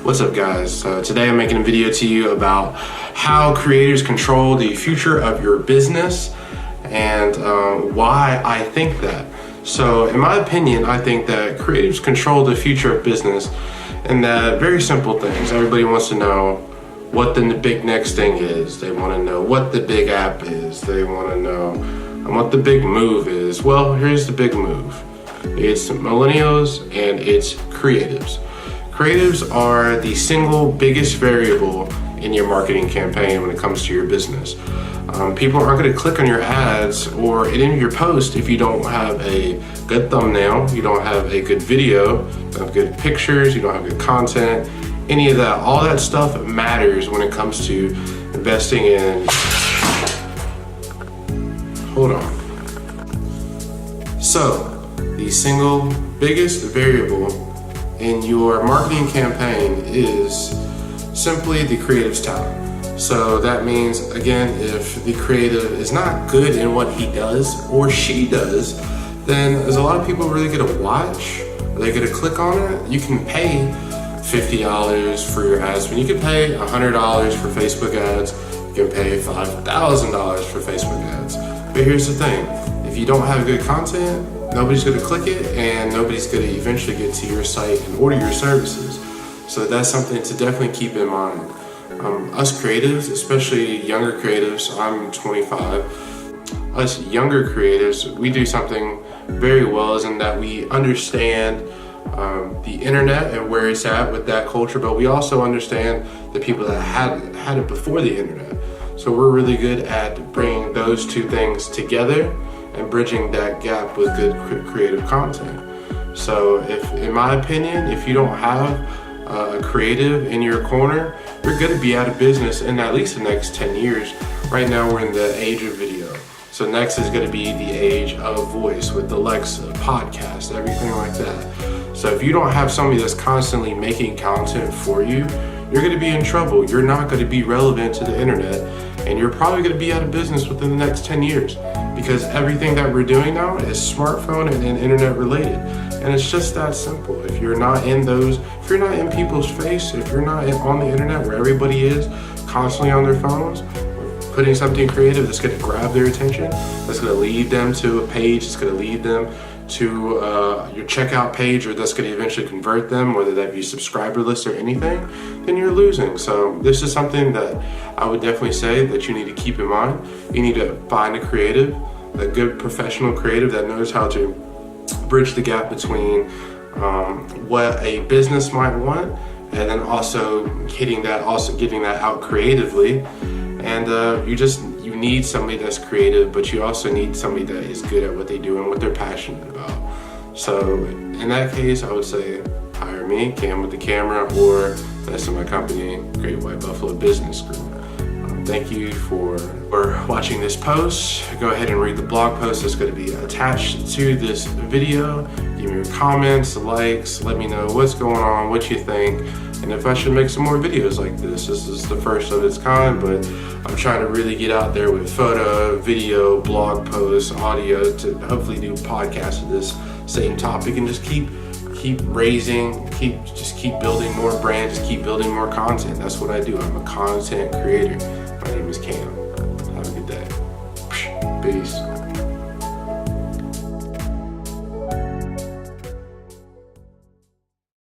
What's up, guys? So today I'm making a video to you about how creators control the future of your business and why I think that. So in my opinion, I think that creators control the future of business and that very simple things. Everybody wants to know what the big next thing is. They want to know what the big app is. They want to know what the big move is. Well, here's the big move. It's millennials and it's creatives. Creatives are the single biggest variable in your marketing campaign when it comes to your business. People aren't going to click on your ads or any of your posts if you don't have a good thumbnail, you don't have a good video, you don't have good pictures, you don't have good content, any of that. All that stuff matters when it comes to investing in. Hold on. So, the single biggest variable in your marketing campaign is simply the creative's talent. So that means, again, if the creative is not good in what he does or she does, then is a lot of people really gonna watch? Are they gonna click on it? You can pay $50 for your ads, but you can pay $100 for Facebook ads, you can pay $5,000 for Facebook ads. But here's the thing, if you don't have good content, nobody's gonna click it and nobody's gonna eventually get to your site and order your services. So that's something to definitely keep in mind. Us creatives, especially younger creatives, I'm 25, us younger creatives, we do something very well is in that we understand the internet and where it's at with that culture, but we also understand the people that had it before the internet. So we're really good at bringing those two things together and bridging that gap with good creative content. So in my opinion, if you don't have a creative in your corner, you're gonna be out of business in at least the next 10 years. Right now we're in the age of video. So next is gonna be the age of voice with Alexa, podcast, everything like that. So if you don't have somebody that's constantly making content for you, you're gonna be in trouble. You're not gonna be relevant to the internet, and you're probably gonna be out of business within the next 10 years because everything that we're doing now is smartphone and internet related. And it's just that simple. If you're not in people's face, if you're not on the internet where everybody is constantly on their phones, putting something creative that's gonna grab their attention, that's gonna lead them to a page, that's gonna lead them to your checkout page, or that's going to eventually convert them, whether that be subscriber list or anything, then you're losing. So this is something that I would definitely say that you need to keep in mind. You need to find a creative, a good professional creative that knows how to bridge the gap between what a business might want and then also giving that out creatively. And you need somebody that's creative, but you also need somebody that is good at what they do and what they're passionate about. So in that case, I would say hire me, Cam with the Camera, or invest in my company, Great White Buffalo Business Group. Thank you for watching this post. Go ahead and read the blog post that's going to be attached to this video. Give me your comments, likes, let me know what's going on, what you think, and if I should make some more videos like this. This is the first of its kind, but I'm trying to really get out there with photo, video, blog posts, audio to hopefully do podcasts of this same topic and just keep raising, keep building more brands, keep building more content. That's what I do. I'm a content creator. My name is Cam. Have a good day. Peace.